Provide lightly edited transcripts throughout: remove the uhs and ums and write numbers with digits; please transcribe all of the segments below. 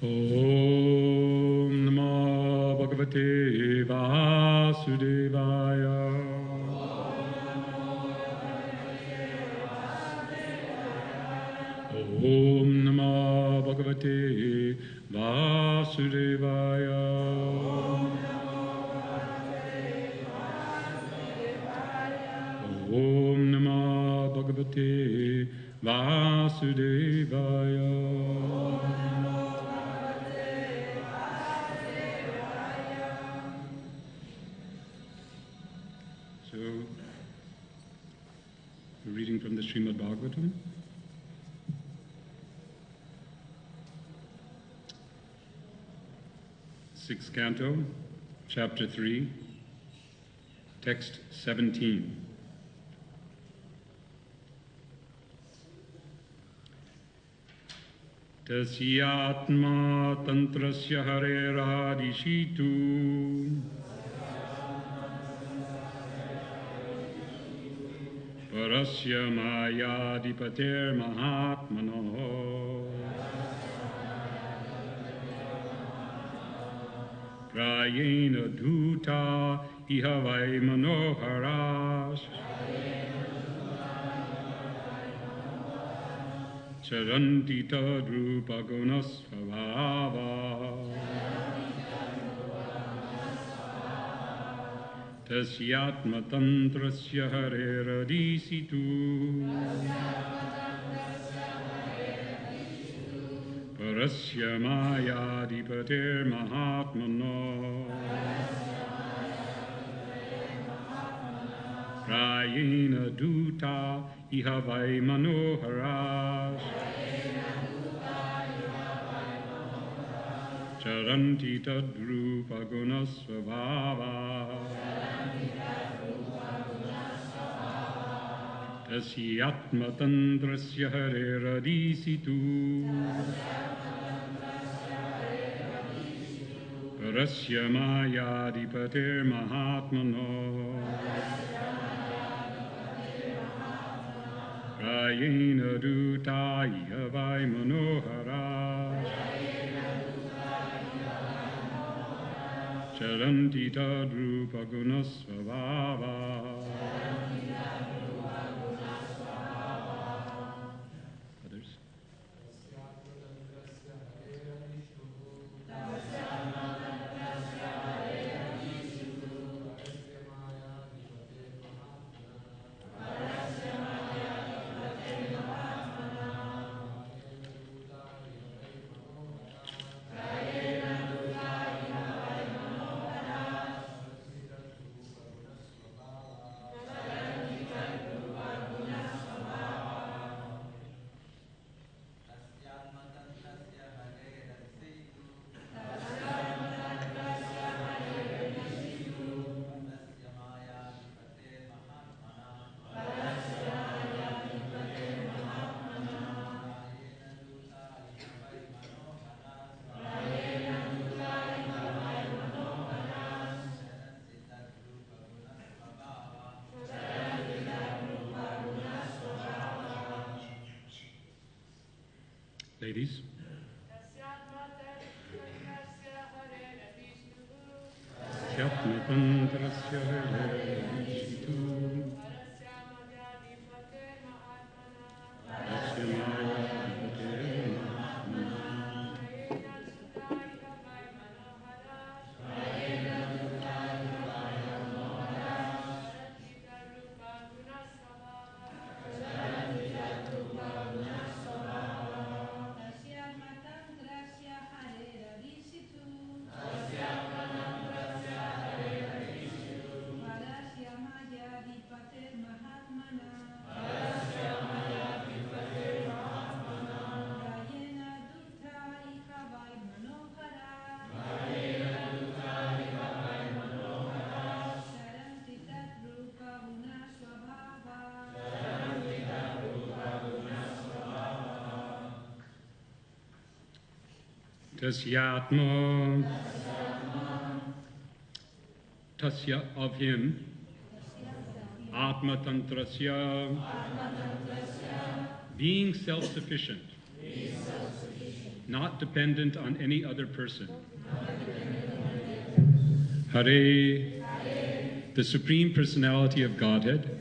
Om Namo Bhagavate Vasudevaya. Om Namo Bhagavate Vasudevaya. Om Namo Bhagavate Vasudevaya. So, we're reading from the Srimad Bhagavatam. Sixth Canto, Chapter 3, Text 17. Tasyatma tantrasya hareradishitu parasya mayadipater mahatmano prayena dhuta iha vai manoharas charanti tadrupa gunasvabhava tasyatma tantrasya hareradisitu parasya mayadipater mahatmano prayena dhuta iha vai manoharas charanti tadrupa gunasvabhava tasyatma tantrasya hareradisitu parasya mayadipater mahatmano prayena dhuta iha vai manoharas charanti tadrupa gunasvabhava others. Ladies. Tasyatma tantrasya hareradisitu parasya mayadipater mahatmana prayena dhuta iha vai manoharas charanti tadrupa gunasvabhava Tasyatma tantrasya hareradisitu parasya mayadipater mahatmana prayena dhuta iha vai manoharas charanti tadrupa gunasvabhava tasyatma tasya of him atma tantrasya being self-sufficient not dependent on any other person. Hare, the Supreme Personality of Godhead.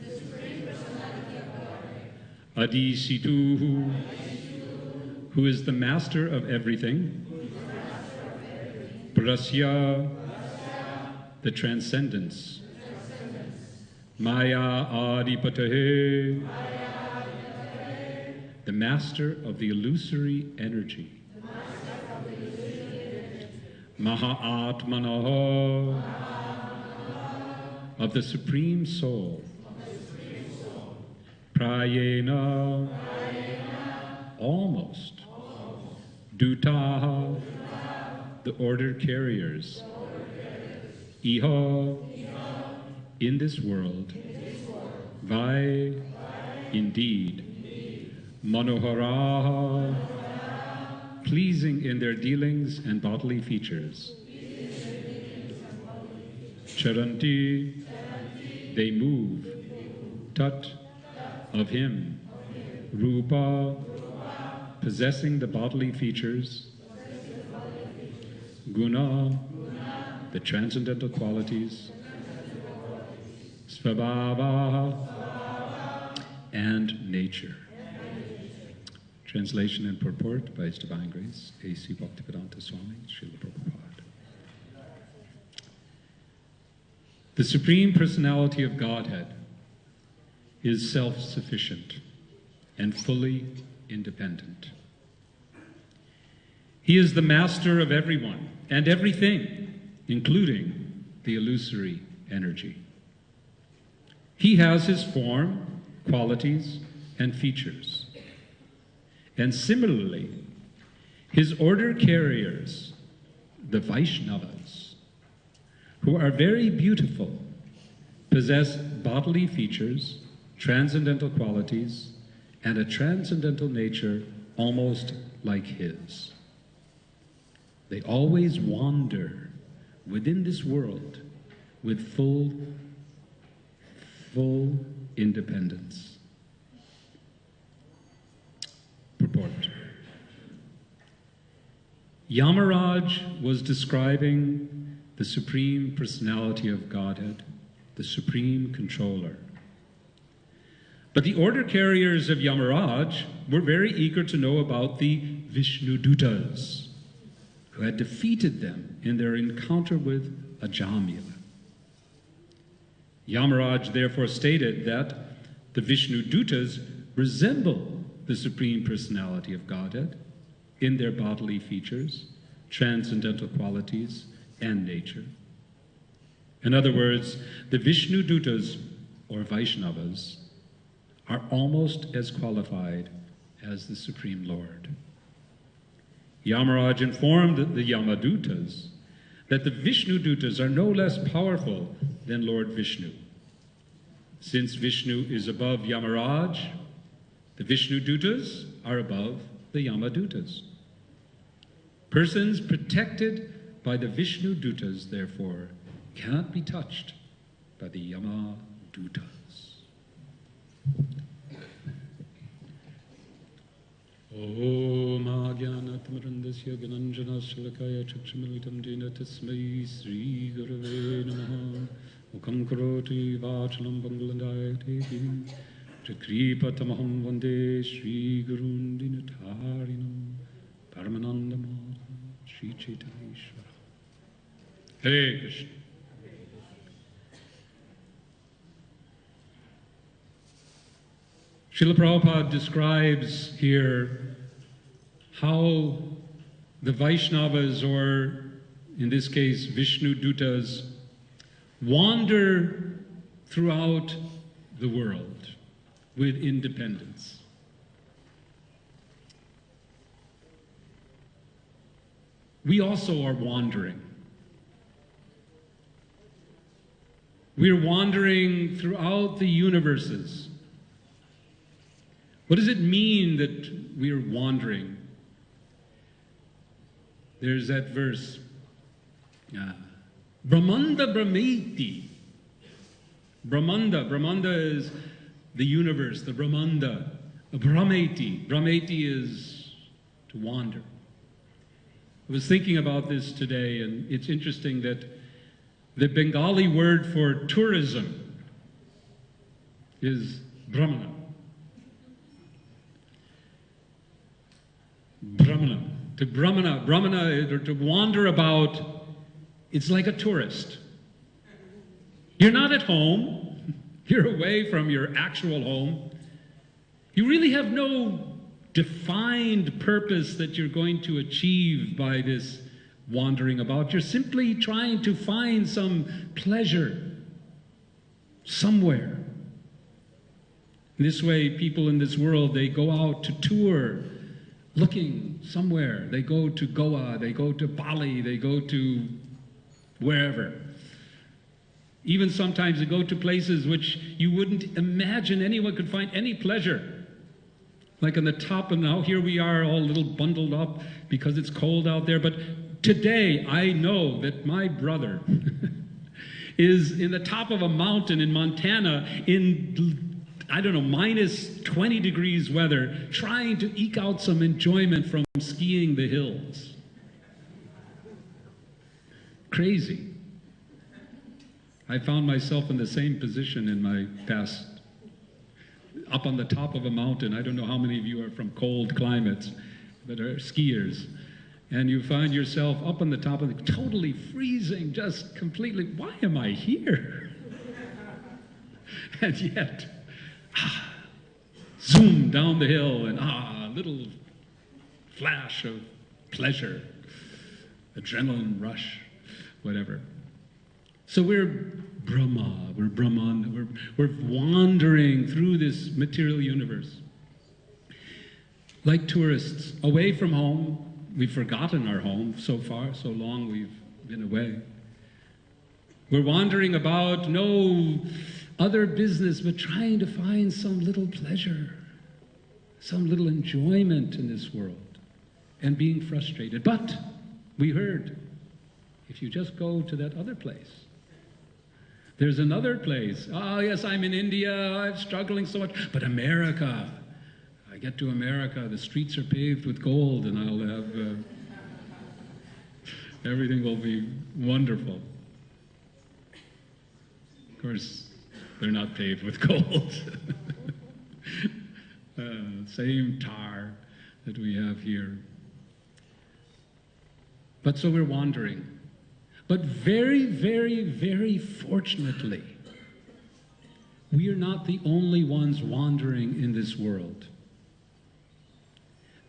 Adi Situ, who is the master of everything. Prasya, the transcendence. Maya Adipatahe, the master of the illusory energy. Mahatmanaha, of the Supreme Soul. Prayena, almost. Dutaha, the order carriers. Iha, in this world. Vai, indeed. Manoharaha, pleasing in their dealings and bodily features. Charanti, they move. Tat, of him. Rupa, possessing the bodily features. Guna, the transcendental qualities. Svabhava, and nature. Translation and purport by His Divine Grace, A.C. Bhaktivedanta Swami, Srila Prabhupada. The Supreme Personality of Godhead is self-sufficient and fully independent. He is the master of everyone and everything, including the illusory energy. He has his form, qualities, and features. And similarly, his order carriers, the Vaishnavas, who are very beautiful, possess bodily features, transcendental qualities, and a transcendental nature almost like his. They always wander within this world with full independence. Purport. Yamaraj was describing the Supreme Personality of Godhead, the Supreme Controller. But the order carriers of Yamaraj were very eager to know about the Vishnudutas, who had defeated them in their encounter with Ajamila. Yamaraj therefore stated that the Vishnudutas resemble the Supreme Personality of Godhead in their bodily features, transcendental qualities, and nature. In other words, the Vishnudutas, or Vaishnavas, are almost as qualified as the Supreme Lord. Yamaraj informed the Yamadutas that the Vishnudutas are no less powerful than Lord Vishnu. Since Vishnu is above Yamaraj, the Vishnudutas are above the Yamadutas. Persons protected by the Vishnudutas, therefore, cannot be touched by the Yamadutas. Om Agyanatmarandasya Gananjana Shalakaya Chakshamitam Dina Tasmai Sri Gurave Namaha Mukam Karoti Vachalam Bangalandayate Chakripatamaham Vande Sri Gurun Dinatarinam Paramanandamata Sri Chaitanya Ishvara. Hare Krishna. Srila Prabhupada describes here how the Vaishnavas, or in this case Vishnudutas, wander throughout the world with independence. We also are wandering. We're wandering throughout the universes. What does it mean that we're wandering? There's that verse, Brahmanda Brahmeti. Brahmanda is the universe, the Brahmanda. Brahmeti is to wander. I was thinking about this today, and it's interesting that the Bengali word for tourism is Brahmana. Brahmana. Brahmana, or to wander about, it's like a tourist. You're not at home. You're away from your actual home. You really have no defined purpose that you're going to achieve by this wandering about. You're simply trying to find some pleasure somewhere. In this way, people in this world, they go out to tour looking somewhere. They go to Goa, they go to Bali, they go to wherever. Even sometimes they go to places which you wouldn't imagine anyone could find any pleasure. Like on the top, and now here we are all a little bundled up because it's cold out there. But today I know that my brother is in the top of a mountain in Montana in, I don't know, minus 20 degrees weather, trying to eke out some enjoyment from skiing the hills. Crazy. I found myself in the same position in my past, up on the top of a mountain. I don't know how many of you are from cold climates that are skiers. And you find yourself up on the top of the, totally freezing, just completely, why am I here? And yet, zoom down the hill and a little flash of pleasure, adrenaline rush, whatever. So we're Brahma, we're Brahman, we're wandering through this material universe. Like tourists, away from home. We've forgotten our home so far, so long we've been away. We're wandering about, no other business, but trying to find some little pleasure, some little enjoyment in this world, and being frustrated. But we heard, if you just go to that other place, there's another place. Oh, yes, I'm in India, I'm struggling so much. But America, I get to America, the streets are paved with gold, and I'll have, everything will be wonderful. Of course, they're not paved with gold. Same tar that we have here. But so we're wandering. But very, very, very fortunately, we are not the only ones wandering in this world.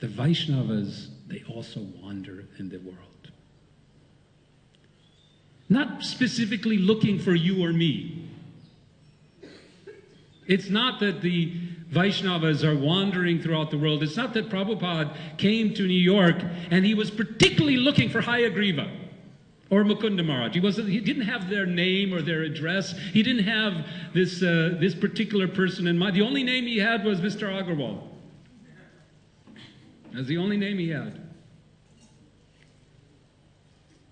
The Vaishnavas, they also wander in the world. Not specifically looking for you or me. It's not that the Vaishnavas are wandering throughout the world. It's not that Prabhupada came to New York and he was particularly looking for Hayagriva or Mukunda Maharaj. He didn't have their name or their address. He didn't have this particular person in mind. The only name he had was Mr. Agarwal. That's the only name he had.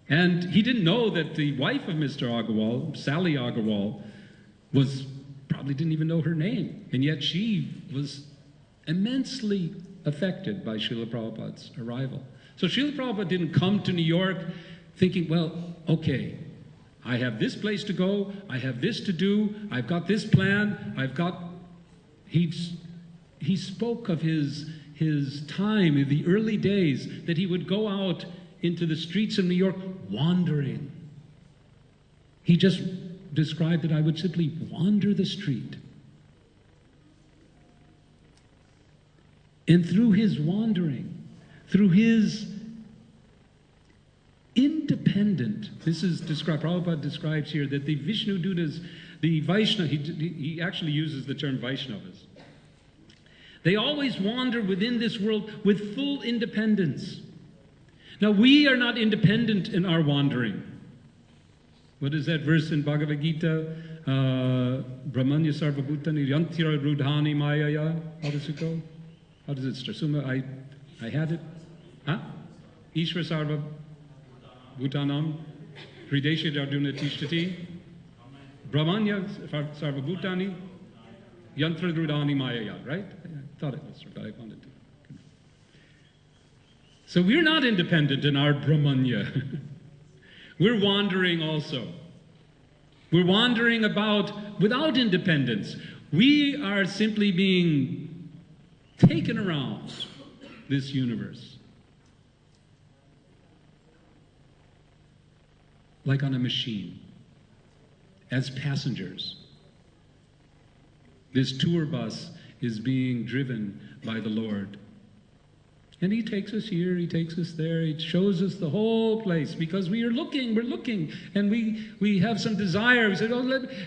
And he didn't know that the wife of Mr. Agarwal, Sally Agarwal, probably didn't even know her name. And yet she was immensely affected by Srila Prabhupada's arrival. So Srila Prabhupada didn't come to New York thinking, well, okay, I have this place to go, I have this to do, I've got this plan, he spoke of his time in the early days that he would go out into the streets of New York wandering. He just described that I would simply wander the street. And through his wandering, through his independent, this is described, Prabhupada describes here that the Vishnu Dutas, the Vaishnava, he actually uses the term Vaishnavas. They always wander within this world with full independence. Now we are not independent in our wandering. What is that verse in Bhagavad Gita? Brahmanya sarvabhutani yantira rudhani mayaya. How does it go? How does it start? Suma, I had it. Huh? Ishvara sarva bhutanam hridesha darduna tishtati. Brahmanya sarvabhutani yantra rudhani mayaya. Right? I thought it was, but I wanted to. So we're not independent in our Brahmanya. We're wandering also. We're wandering about without independence. We are simply being taken around this universe. Like on a machine, as passengers. This tour bus is being driven by the Lord. And He takes us here, He takes us there, He shows us the whole place because we're looking, and we have some desire. We say, oh,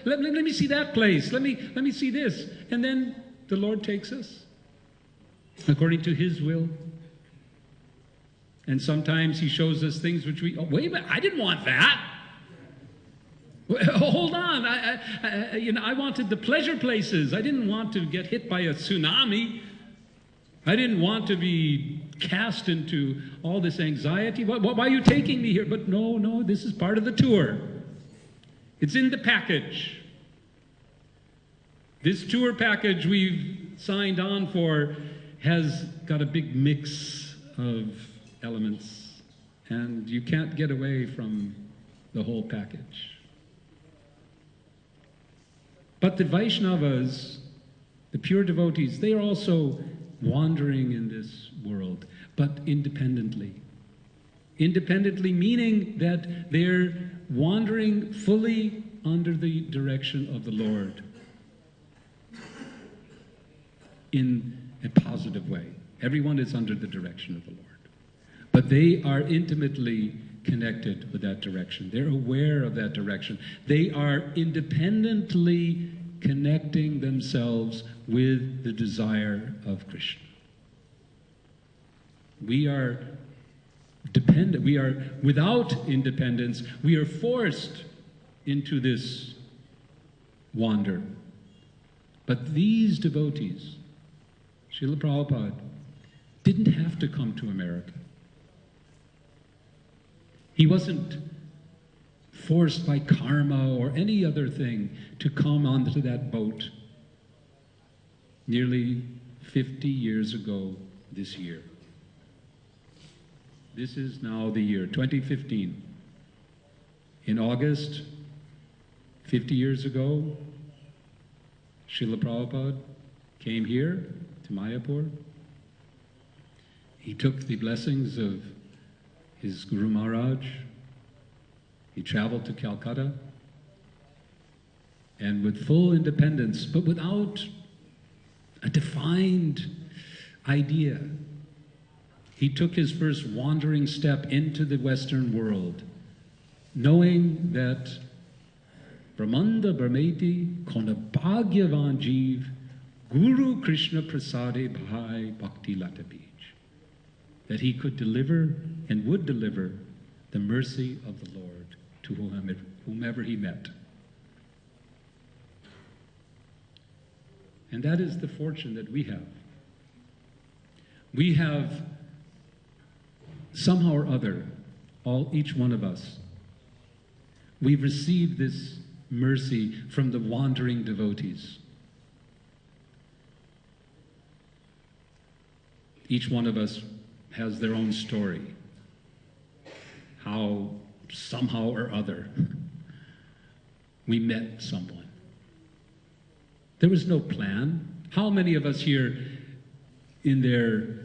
let me see that place, let me see this. And then the Lord takes us according to His will. And sometimes He shows us things which we, oh, wait a minute, I didn't want that. Hold on, I wanted the pleasure places. I didn't want to get hit by a tsunami. I didn't want to be cast into all this anxiety. Why are you taking me here? But no, this is part of the tour. It's in the package. This tour package we've signed on for has got a big mix of elements, and you can't get away from the whole package. But the Vaishnavas, the pure devotees, they are also wandering in this world, but independently. Independently meaning that they're wandering fully under the direction of the Lord in a positive way. Everyone is under the direction of the Lord. But they are intimately connected with that direction. They're aware of that direction. They are independently connecting themselves with the desire of Krishna. We are dependent. We are without independence. We are forced into this wander. But these devotees, Srila Prabhupada, didn't have to come to America. He wasn't forced by karma or any other thing to come onto that boat nearly 50 years ago this year. This is now the year 2015. In August, 50 years ago, Srila Prabhupada came here to Mayapur. He took the blessings of his Guru Maharaj. He traveled to Calcutta, and with full independence, but without a defined idea, he took his first wandering step into the Western world, knowing that Brahmanda Brahmeti Kona Bhagyavan Jeev Guru Krishna Prasade Bhai Bhakti Lata Bij, that he could deliver and would deliver the mercy of the Lord to whomever he met. And that is the fortune that we have. We have somehow or other, each one of us, we've received this mercy from the wandering devotees. Each one of us has their own story, how somehow or other we met someone. There was no plan. How many of us here in their,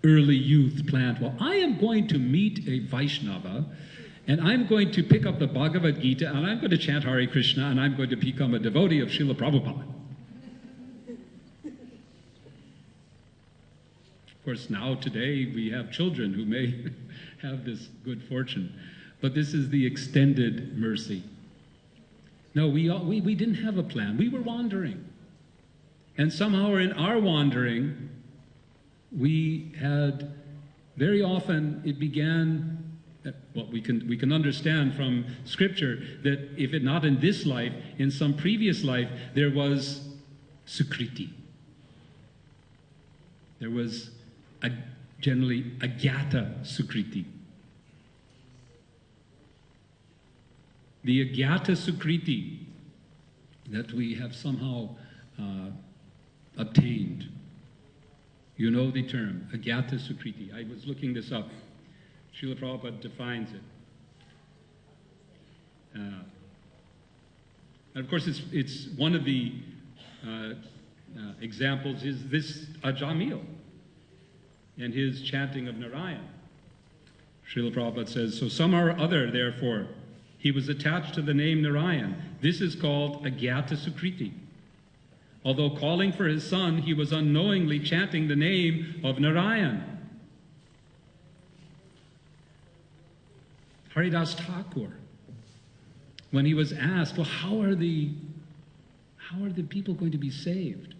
early youth planned, well, I am going to meet a Vaishnava, and I'm going to pick up the Bhagavad Gita, and I'm going to chant Hare Krishna, and I'm going to become a devotee of Srila Prabhupada. Of course, now, today, we have children who may have this good fortune, but this is the extended mercy. No, we didn't have a plan. We were wandering. And somehow in our wandering, we had, very often it began, well, we can understand from Scripture that if it not in this life, in some previous life, there was sukriti. There was generally agyata sukriti. The agyata sukriti that we have somehow obtained, You know the term, agyata sukriti. I was looking this up. Srila Prabhupada defines it. And of course, it's one of the examples is this Ajamil and his chanting of Narayan. Srila Prabhupada says, so somehow or other, therefore, he was attached to the name Narayan. This is called agyata sukriti. Although calling for his son, he was unknowingly chanting the name of Narayan. Haridas Thakur, when he was asked, well, how are the people going to be saved?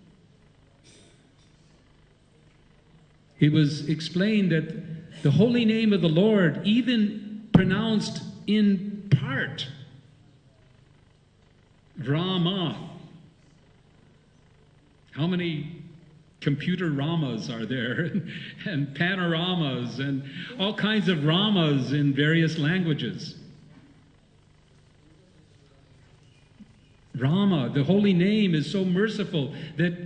It was explained that the holy name of the Lord, even pronounced in part, Rama. How many computer Ramas are there? And panoramas and all kinds of Ramas in various languages. Rama, the holy name, is so merciful that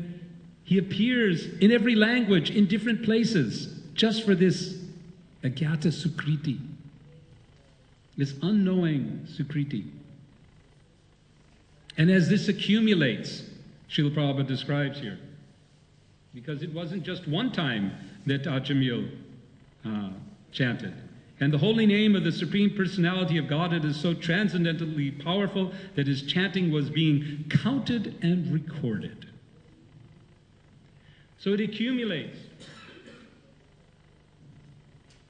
he appears in every language, in different places, just for this agyata sukriti, this unknowing sukriti. And as this accumulates, Srila Prabhupada describes here, because it wasn't just one time that Ajamil chanted. And the holy name of the Supreme Personality of Godhead is so transcendently powerful that his chanting was being counted and recorded. So it accumulates.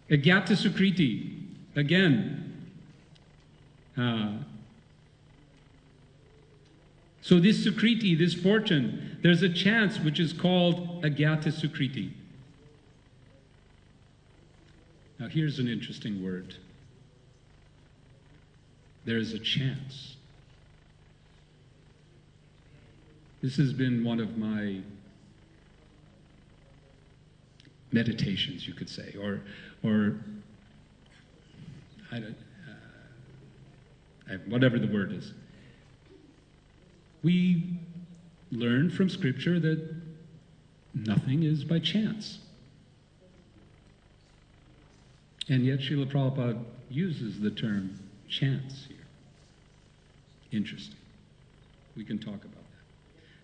Agyata Sukriti, again. So this Sukriti, this fortune, there's a chance which is called Agyata Sukriti. Now here's an interesting word. There is a chance. This has been one of my meditations, you could say, or I don't, whatever the word is. We learn from Scripture that nothing is by chance. And yet Srila Prabhupada uses the term chance here. Interesting. We can talk about that.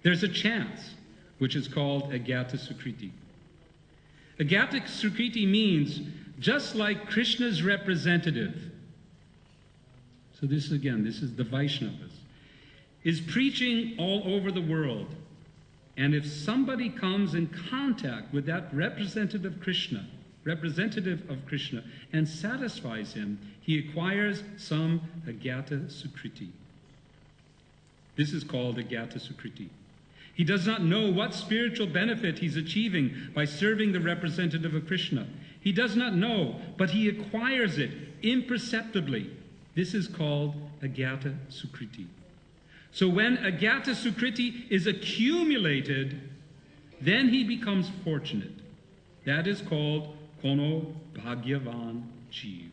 There's a chance, which is called Agyata Sukriti. Agyata Sukriti means just like Krishna's representative. So this is the Vaishnavas, is preaching all over the world. And if somebody comes in contact with that representative of Krishna, and satisfies him, he acquires some Agyata Sukriti. This is called Agyata Sukriti. He does not know what spiritual benefit he's achieving by serving the representative of Krishna. He does not know, but he acquires it imperceptibly. This is called Agyata Sukriti. So when Agyata Sukriti is accumulated, then he becomes fortunate. That is called Kono Bhagyavan Jeev.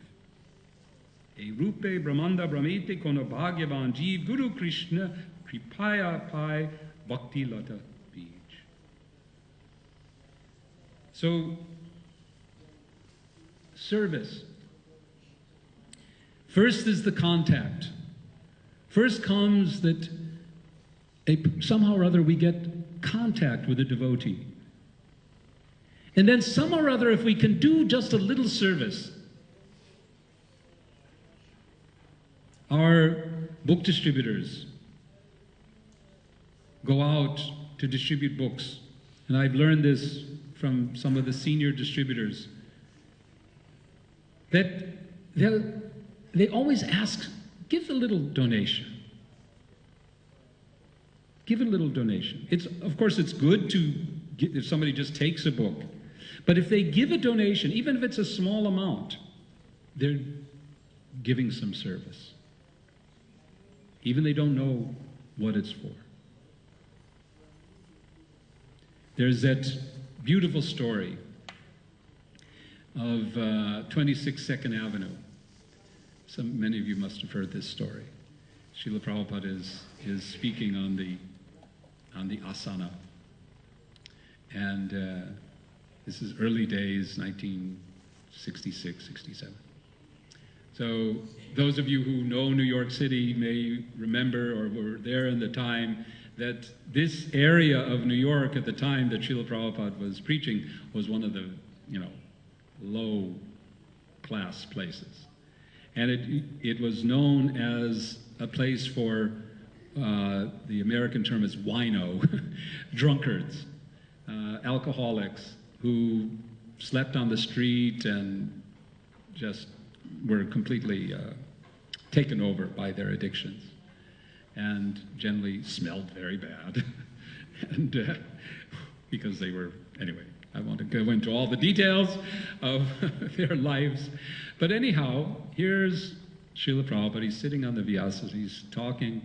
E Rupe Brahmanda Brahmite Kono Bhagyavan Jeev Guru Krishna Kripaya Pai Bhakti Lata Bij. So, service. First is the contact. First comes that somehow or other we get contact with a devotee. And then somehow or other, if we can do just a little service, our book distributors go out to distribute books. And I've learned this from some of the senior distributors, that they always ask, give a little donation. Give a little donation. Of course, it's good to if somebody just takes a book. But if they give a donation, even if it's a small amount, they're giving some service. Even they don't know what it's for. There's that beautiful story of 26 Second Avenue. Many of you must have heard this story. Srila Prabhupada is speaking on the asana. And This is early days, 1966, 67. So those of you who know New York City may remember or were there in the time that this area of New York at the time that Srila Prabhupada was preaching was one of the, low-class places. And it was known as a place for, the American term is wino, drunkards, alcoholics who slept on the street and just were completely taken over by their addictions and generally smelled very bad. And because they were, anyway, I won't go into all the details of their lives. But anyhow, here's Srila Prabhupada, he's sitting on the Vyasa, he's talking,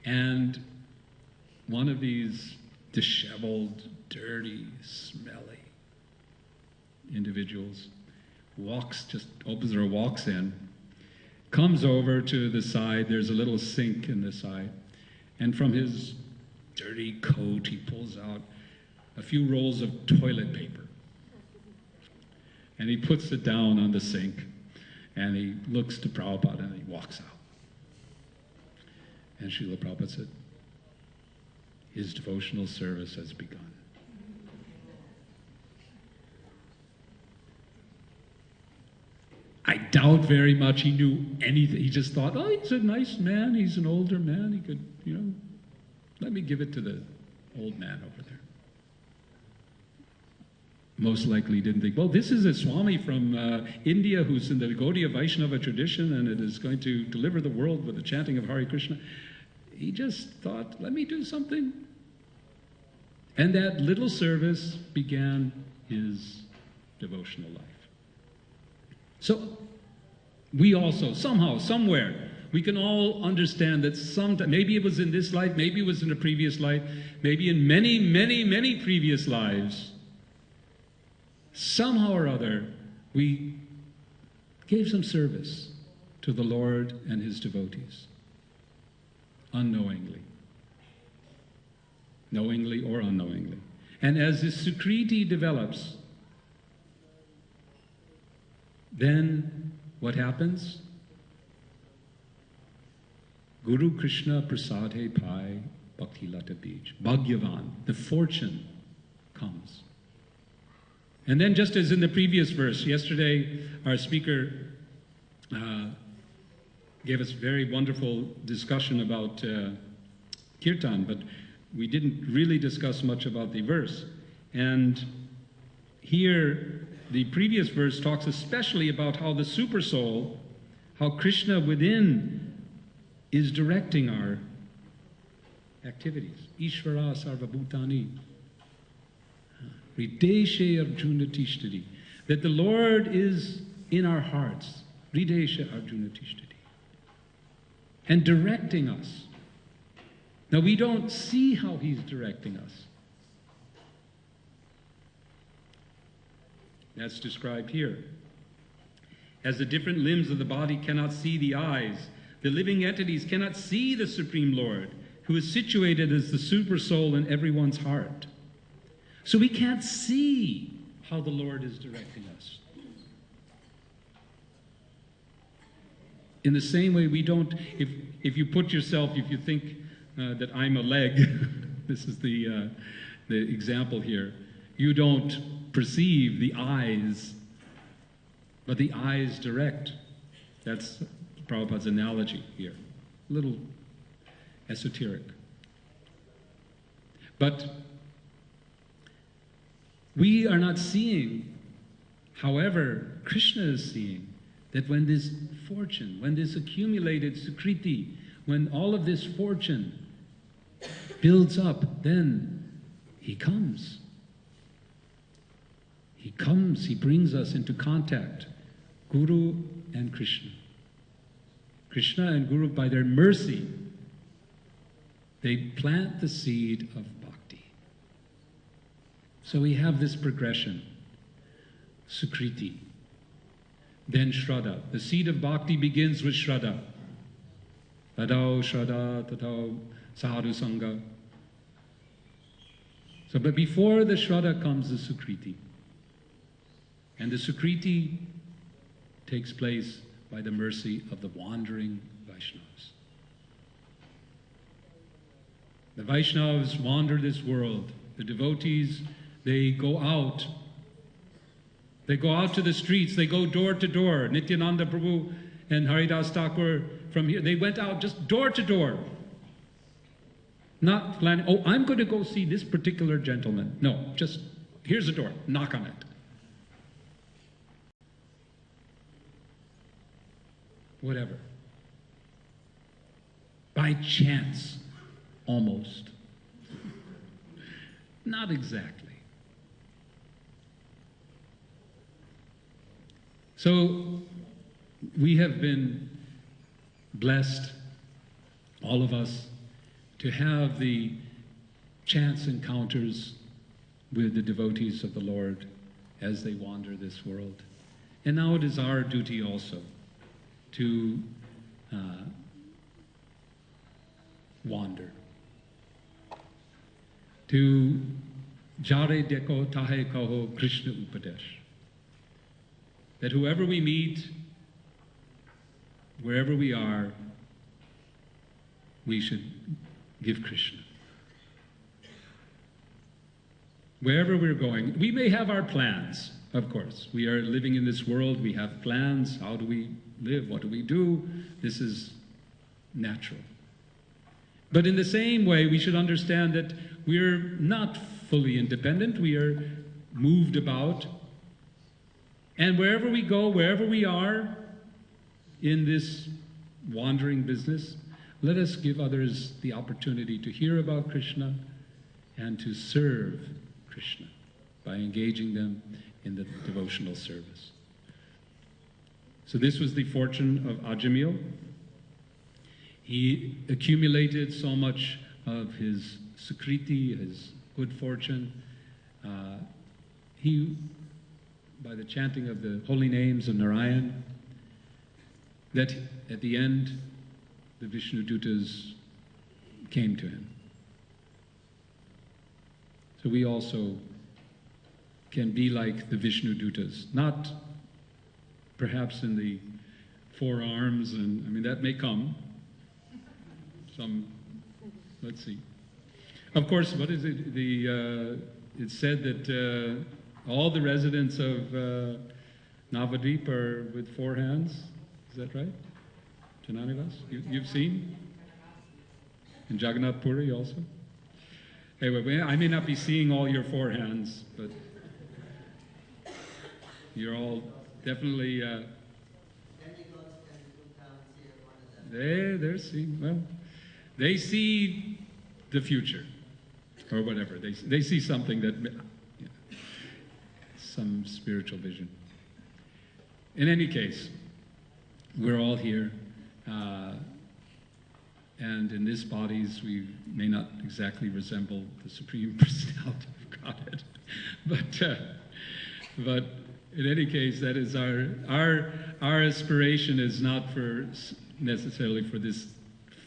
and one of these disheveled, dirty, smelly individuals opens or walks in, comes over to the side, there's a little sink in the side, and from his dirty coat he pulls out a few rolls of toilet paper. And he puts it down on the sink, and he looks to Prabhupada and he walks out. And Srila Prabhupada said, his devotional service has begun. I doubt very much he knew anything. He just thought, oh, he's a nice man, he's an older man, he could, let me give it to the old man over there. Most likely didn't think, well, this is a Swami from India who's in the Gaudiya Vaishnava tradition and it is going to deliver the world with the chanting of Hare Krishna. He just thought, let me do something. And that little service began his devotional life. So we also, somehow, somewhere, we can all understand that sometime, maybe it was in this life, maybe it was in a previous life, maybe in many, many, many previous lives, somehow or other, we gave some service to the Lord and his devotees, unknowingly, knowingly or unknowingly. And as this Sukriti develops, then what happens? Guru Krishna Prasade Pai Bhakti Lata Bij. Bhagyavan, the fortune comes. And then just as in the previous verse, yesterday our speaker gave us very wonderful discussion about kirtan, but we didn't really discuss much about the verse. And here, the previous verse talks especially about how the super soul, how Krishna within is directing our activities. Ishvara sarvabhutani. Rideshe Arjuna Tishtari. That the Lord is in our hearts. Rideshe Arjuna Tishtari. And directing us. Now we don't see how he's directing us. That's described here. As the different limbs of the body cannot see the eyes, the living entities cannot see the Supreme Lord, who is situated as the super soul in everyone's heart. So we can't see how the Lord is directing us. In the same way, we don't, if you put yourself, if you think that I'm a leg, this is the example here, you don't perceive the eyes, but the eyes direct. That's Prabhupada's analogy here. A little esoteric. But we are not seeing, however, Krishna is seeing that when this fortune, when this accumulated sukriti, when all of this fortune builds up, then he comes. He comes, he brings us into contact, Guru and Krishna. Krishna and Guru, by their mercy, they plant the seed of bhakti. So we have this progression, Sukriti, then Shraddha. The seed of bhakti begins with Shraddha. Tadao Shraddha, Tadao Sadhu Sangha. So, but before the Shraddha comes the Sukriti. And the Sukriti takes place by the mercy of the wandering Vaishnavas. The Vaishnavas wander this world. The devotees, they go out. They go out to the streets. They go door to door. Nityananda Prabhu and Haridas Thakur from here, they went out just door to door. Not planning, oh, I'm going to go see this particular gentleman. No, just, here's a door, knock on it. Whatever. By chance, almost. Not exactly. So, we have been blessed, all of us, to have the chance encounters with the devotees of the Lord as they wander this world. And now it is our duty also to wander. To jare deko tahe kaho Krishna upadesh. That whoever we meet, wherever we are, we should give Krishna. Wherever we're going, we may have our plans, of course. We are living in this world, we have plans. How do we live? What do we do? This is natural. But in the same way, we should understand that we're not fully independent. We are moved about. And wherever we go, wherever we are in this wandering business, let us give others the opportunity to hear about Krishna and to serve Krishna by engaging them in the devotional service. So this was the fortune of Ajamil. He accumulated so much of his sukriti, his good fortune. He, by the chanting of the holy names of Narayan, that at the end, the Vishnu Dutas came to him. So we also can be like the Vishnu Dutas, not perhaps in the four arms, and I mean that may come. Some, let's see. Of course, what is it? It's said that all the residents of Navadvip are with four hands. Is that right? Jananivas? You've seen? In Jagannath Puri also? Anyway, I may not be seeing all your four hands, but you're all definitely... they're seeing, well, they see the future, or whatever. They see something that, some spiritual vision. In any case, we're all here, and in these bodies we may not exactly resemble the Supreme Personality of Godhead, but in any case, that is our aspiration is not for necessarily for this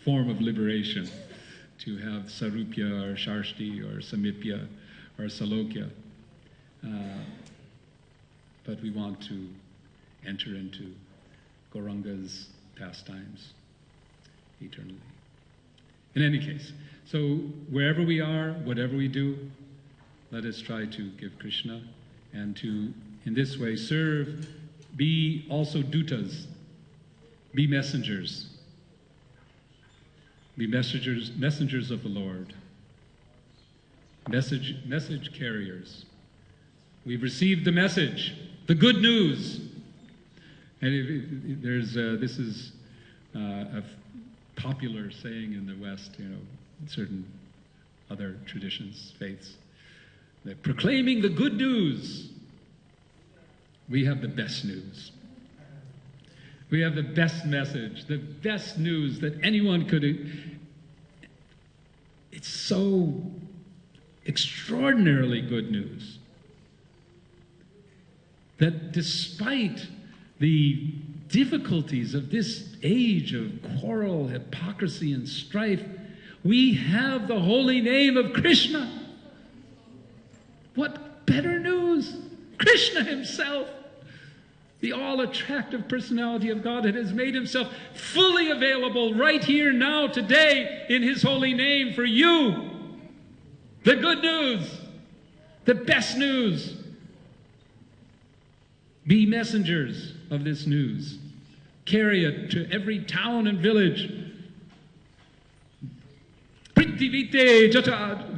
form of liberation, to have Sarupya or Sharshti or Samipya or Salokya, but we want to enter into Gauranga's pastimes eternally. In any case, so wherever we are, whatever we do, let us try to give Krishna and to, in this way, serve, be also dutas, be messengers. Be messengers of the Lord. Message carriers. We've received the message, the good news. And this is a popular saying in the West, certain other traditions, faiths. They're proclaiming the good news. We have the best news. We have the best message, the best news that anyone could. It's so extraordinarily good news that despite the difficulties of this age of quarrel, hypocrisy, and strife, we have the holy name of Krishna. What better news? Krishna himself. The all-attractive personality of God that has made himself fully available right here, now, today, in his holy name for you. The good news, the best news. Be messengers of this news. Carry it to every town and village. Prithivite jata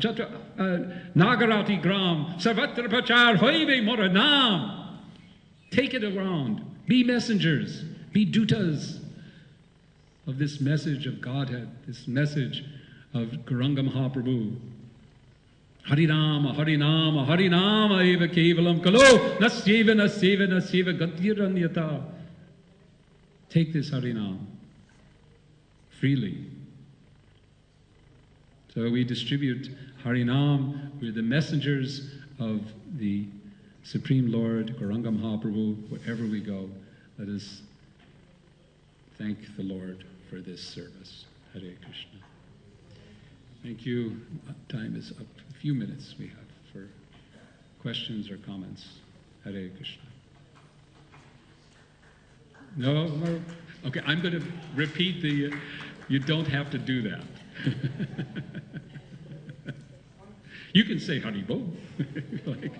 nagarati gram sarvatra prachar hoive moranam. Take it around. Be messengers. Be dutas of this message of Godhead, this message of Gauranga Mahaprabhu. Harinama, Harinama, Harinama eva kevalam kalo nasyeva nasyeva nasyeva gatiranyata. Take this Harinam freely. So we distribute Harinam. We're the messengers of the Supreme Lord, Gauranga Mahaprabhu. Wherever we go, let us thank the Lord for this service. Hare Krishna. Thank you. Time is up. A few minutes we have for questions or comments. Hare Krishna. No more? Okay, I'm going to repeat the, you don't have to do that. You can say Haribo. Like,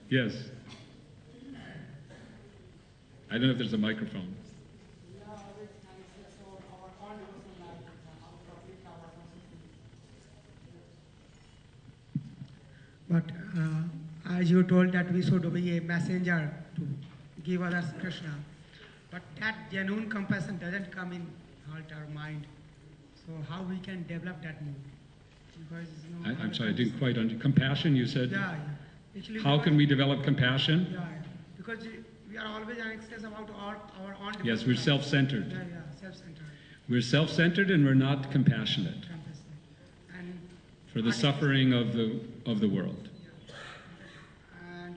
yes. I don't know if there's a microphone. But as you told that we should be a messenger to give others Krishna, but that genuine compassion doesn't come in heart or mind. So how we can develop that mood? Because I'm sorry, I didn't quite understand. Compassion, you said? Yeah. Actually, how can we develop compassion? Yeah, because we are always anxious about our own. Yes, we're self-centered. Yeah, self-centered. We're self-centered and we're not compassionate And for the suffering of the world. Yeah. And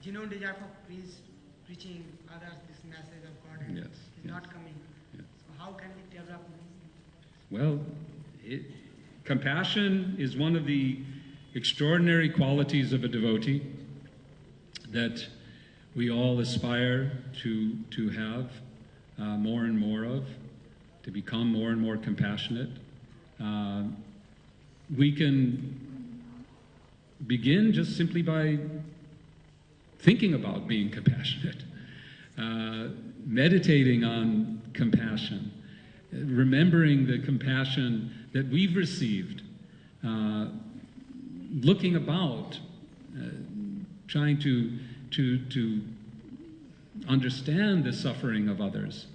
genuine desire for preaching others this message of God is not coming. Yes. So how can we develop? Well, compassion is one of the extraordinary qualities of a devotee that we all aspire to have more and more of, to become more and more compassionate. We can begin just simply by thinking about being compassionate, meditating on compassion, remembering the compassion that we've received, looking about, trying to understand the suffering of others.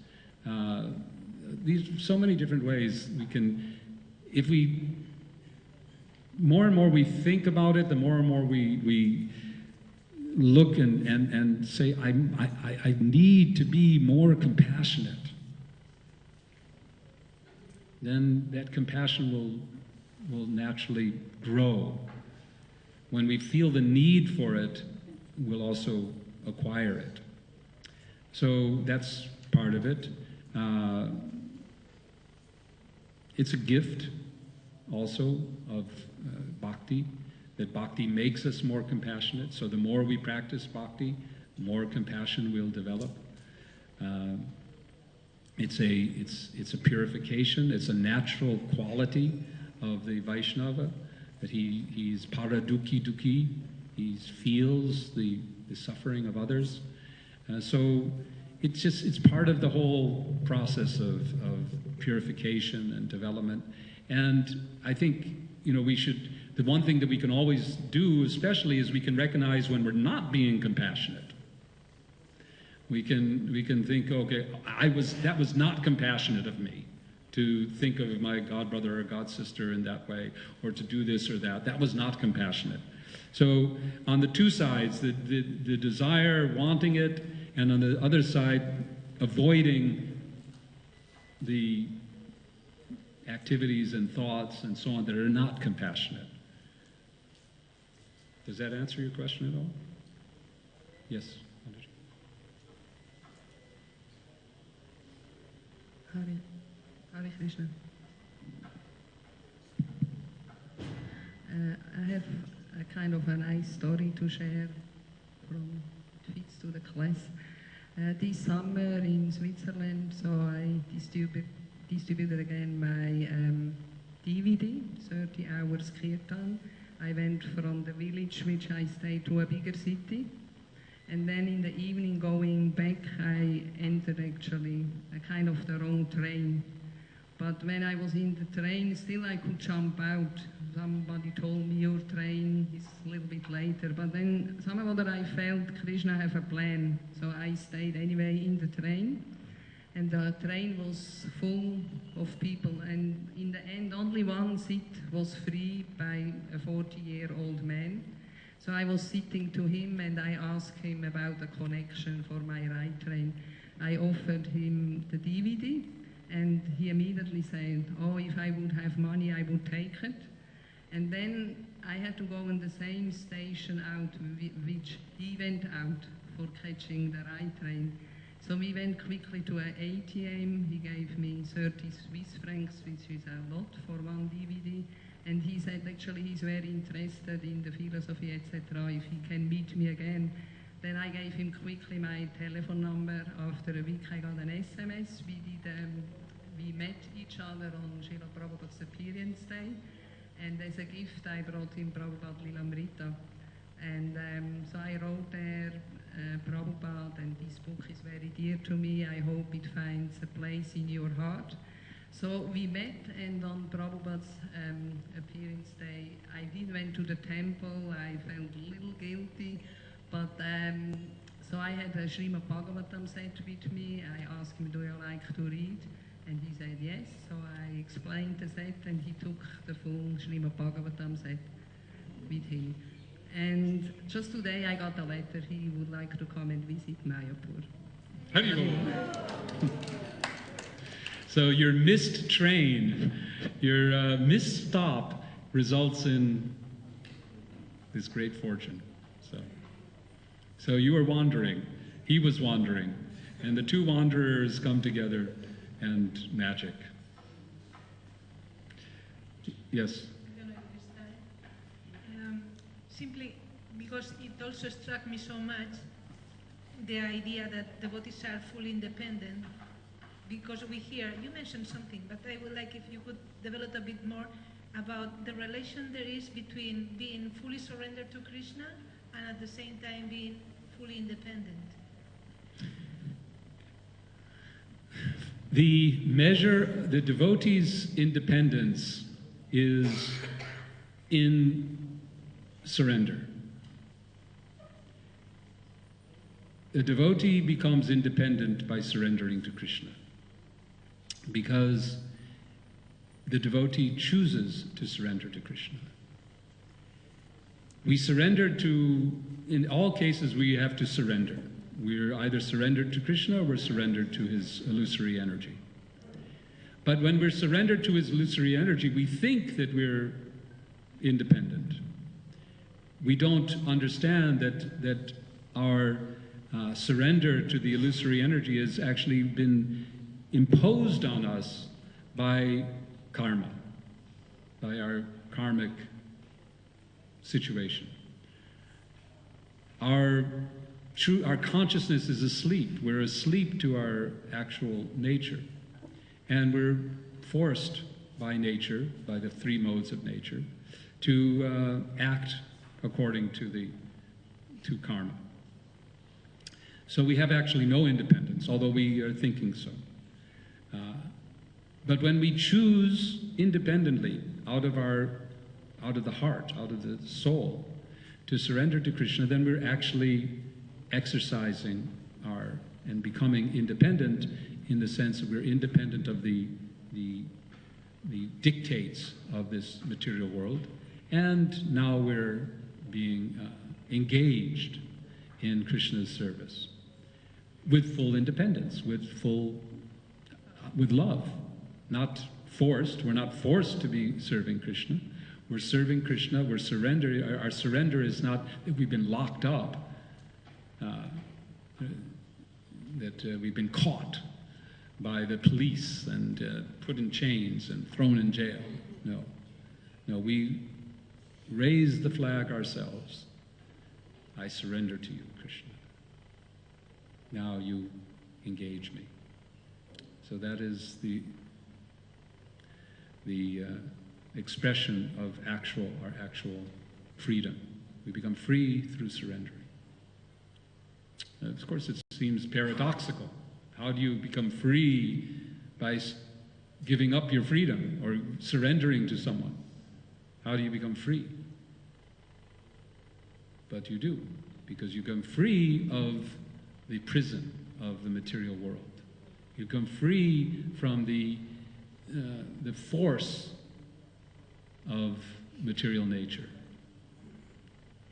These so many different ways we can, if we more and more we think about it, the more and more we look and say, I need to be more compassionate. Then that compassion will naturally grow. When we feel the need for it, we'll also acquire it. So that's part of it. It's a gift also of bhakti, that bhakti makes us more compassionate. So the more we practice bhakti, the more compassion we'll develop. It's a purification. It's a natural quality of the Vaishnava, that he's paradukhi dukhi. He feels the suffering of others. So it's part of the whole process of purification and development. And I think, the one thing that we can always do, especially, is we can recognize when we're not being compassionate. We can think, okay, that was not compassionate of me to think of my god brother or god sister in that way, or to do this or that. That was not compassionate. So on the two sides, the desire, wanting it, and on the other side, avoiding the activities and thoughts and so on that are not compassionate. Does that answer your question at all? Yes. Hare Krishna. I have a kind of a nice story to share from fits to the class. This summer in Switzerland, so I distributed again my DVD, 30 hours kirtan. I went from the village which I stayed to a bigger city. And then in the evening going back, I entered actually a kind of the wrong train. But when I was in the train, still I could jump out. Somebody told me your train is a little bit later. But then somehow or other I felt Krishna have a plan. So I stayed anyway in the train. And the train was full of people. And in the end, only one seat was free by a 40-year-old man. So I was sitting to him and I asked him about the connection for my right train. I offered him the DVD and he immediately said, oh, if I would have money, I would take it. And then I had to go on the same station out which he went out for catching the right train. So we went quickly to an ATM. He gave me 30 Swiss francs, which is a lot for one DVD. And he said actually he's very interested in the philosophy, etc. If he can meet me again. Then I gave him quickly my telephone number. After a week I got an SMS. We met each other on Srila Prabhupada's Appearance Day. And as a gift I brought him Prabhupada Lilamrita. And so I wrote there, Prabhupada, and this book is very dear to me. I hope it finds a place in your heart. So we met, and on Prabhupada's Appearance Day, I went to the temple. I felt a little guilty, but so I had a Srimad Bhagavatam set with me. I asked him, do you like to read? And he said yes. So I explained the set, and he took the full Srimad Bhagavatam set with him. And just today I got a letter. He would like to come and visit Mayapur. So your missed train, your missed stop results in this great fortune. So you were wandering, he was wandering, and the two wanderers come together and magic. Yes? Simply because it also struck me so much, the idea that devotees are fully independent. Because we hear, you mentioned something, but I would like if you could develop a bit more about the relation there is between being fully surrendered to Krishna and at the same time being fully independent. The measure, the devotee's independence is in surrender. The devotee becomes independent by surrendering to Krishna, because the devotee chooses to surrender to Krishna. We surrender to, in all cases we have to surrender. We're either surrendered to Krishna or we're surrendered to his illusory energy. But when we're surrendered to his illusory energy, we think that we're independent. We don't understand that our surrender to the illusory energy has actually been imposed on us by karma, by our karmic situation. Our consciousness is asleep. We're asleep to our actual nature. And we're forced by nature, by the three modes of nature, to act according to karma. So we have actually no independence, although we are thinking so. But when we choose independently, out of the heart, out of the soul, to surrender to Krishna, then we're actually exercising and becoming independent, in the sense that we're independent of the dictates of this material world, and now we're being engaged in Krishna's service with full independence, with love, not forced. We're not forced to be serving Krishna. We're serving Krishna. We're surrendering. Our surrender is not that we've been locked up, that we've been caught by the police and put in chains and thrown in jail. No, we raise the flag ourselves. I surrender to you, Krishna. Now you engage me. So that is the expression of our actual freedom. We become free through surrendering. Of course, it seems paradoxical. How do you become free by giving up your freedom or surrendering to someone? How do you become free? But you do, because you become free of the prison of the material world. You become free from the force of material nature.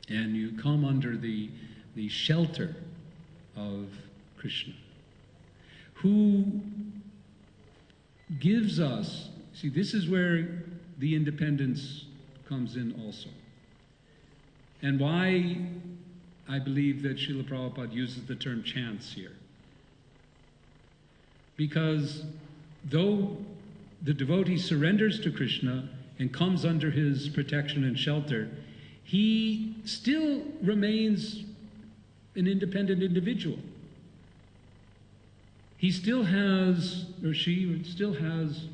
And you come under the shelter of Krishna, who gives us, see, this is where the independence comes in also. And why I believe that Srila Prabhupada uses the term chance here. Because though the devotee surrenders to Krishna and comes under his protection and shelter, he still remains an independent individual. He still has, or she still has,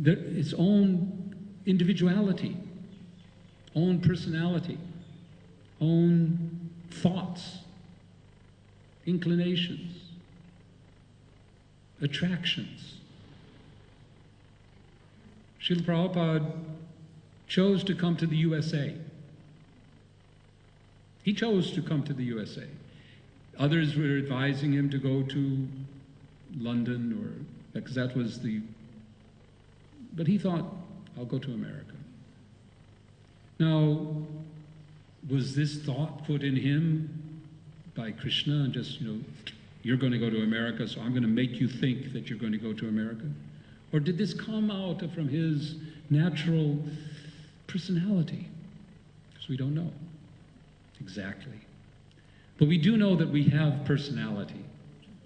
its own individuality, own personality, own thoughts, inclinations, attractions. Srila Prabhupada chose to come to the USA. He chose to come to the USA. Others were advising him to go to London, or because that was but he thought, I'll go to America. Now, was this thought put in him by Krishna and just, you're going to go to America, so I'm going to make you think that you're going to go to America? Or did this come out from his natural personality? Because we don't know exactly. But we do know that we have personality.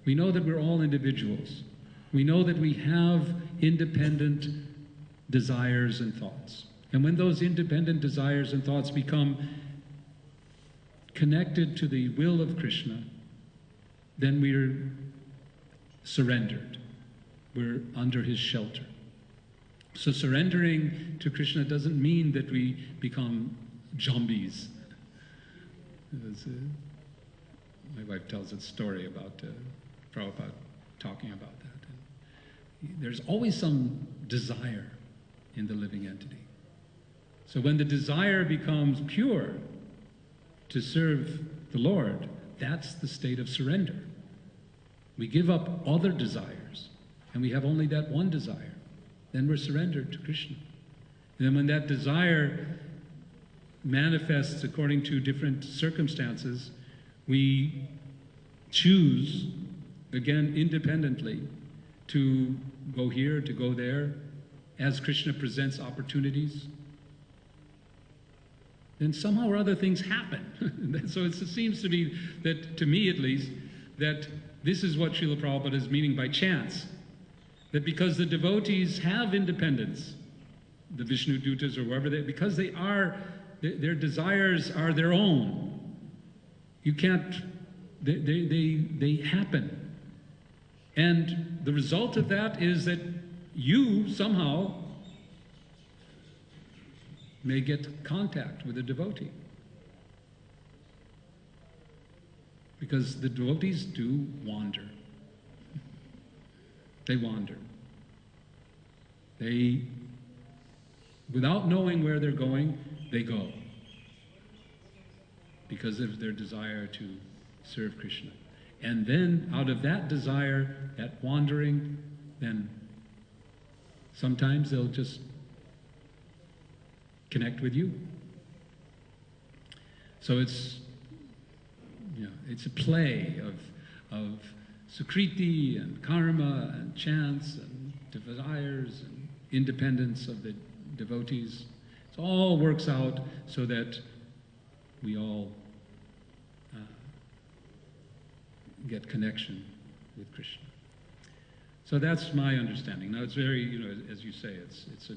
We know that we're all individuals. We know that we have independent desires and thoughts. And when those independent desires and thoughts become connected to the will of Krishna, then we're surrendered. We're under his shelter. So surrendering to Krishna doesn't mean that we become zombies. My wife tells a story about Prabhupada talking about that. And there's always some desire in the living entity. So when the desire becomes pure to serve the Lord, that's the state of surrender. We give up other desires, and we have only that one desire. Then we're surrendered to Krishna. And then when that desire manifests according to different circumstances, we choose, again, independently, to go here, to go there, as Krishna presents opportunities. Then somehow or other things happen. So it seems to be that, to me at least, that this is what Srila Prabhupada is meaning by chance. That because the devotees have independence, the Vishnu Dutas or whoever because they are, their desires are their own. You can't, they happen. And the result of that is that you somehow may get contact with a devotee. Because the devotees do wander. They wander. They, without knowing where they're going, they go. Because of their desire to serve Krishna. And then out of that desire, that wandering, then sometimes they'll just connect with you. So it's a play of sukriti and karma and chance and desires and independence of the devotees. It all works out so that we all get connection with Krishna. So that's my understanding. Now it's very, as you say, it's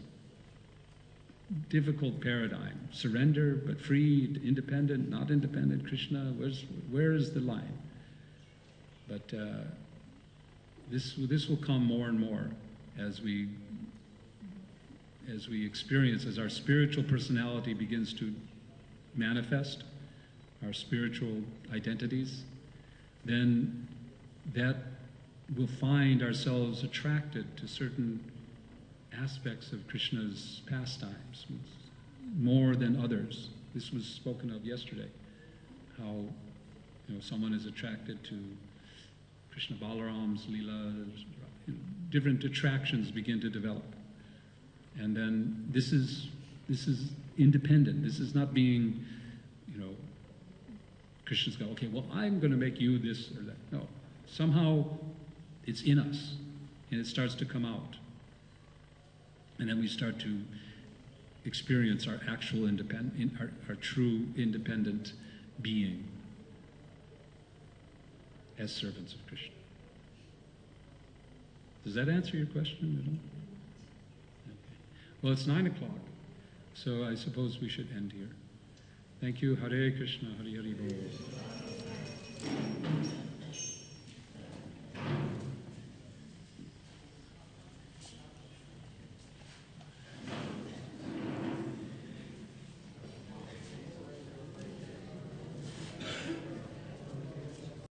difficult paradigm. Surrender, but free, independent, not independent. Krishna, where is the line? But this will come more and more as we experience, as our spiritual personality begins to manifest, our spiritual identities, then that we'll find ourselves attracted to certain aspects of Krishna's pastimes more than others. This was spoken of yesterday, how someone is attracted to Krishna Balaram's Leela, different attractions begin to develop. And then this is independent. This is not being, Krishna's go, okay, well, I'm going to make you this or that. No, somehow it's in us, and it starts to come out. And then we start to experience our actual our true independent being as servants of Krishna. Does that answer your question at all? Okay. Well, it's 9 o'clock, so I suppose we should end here. Thank you. Hare Krishna, Hare Hare Bol.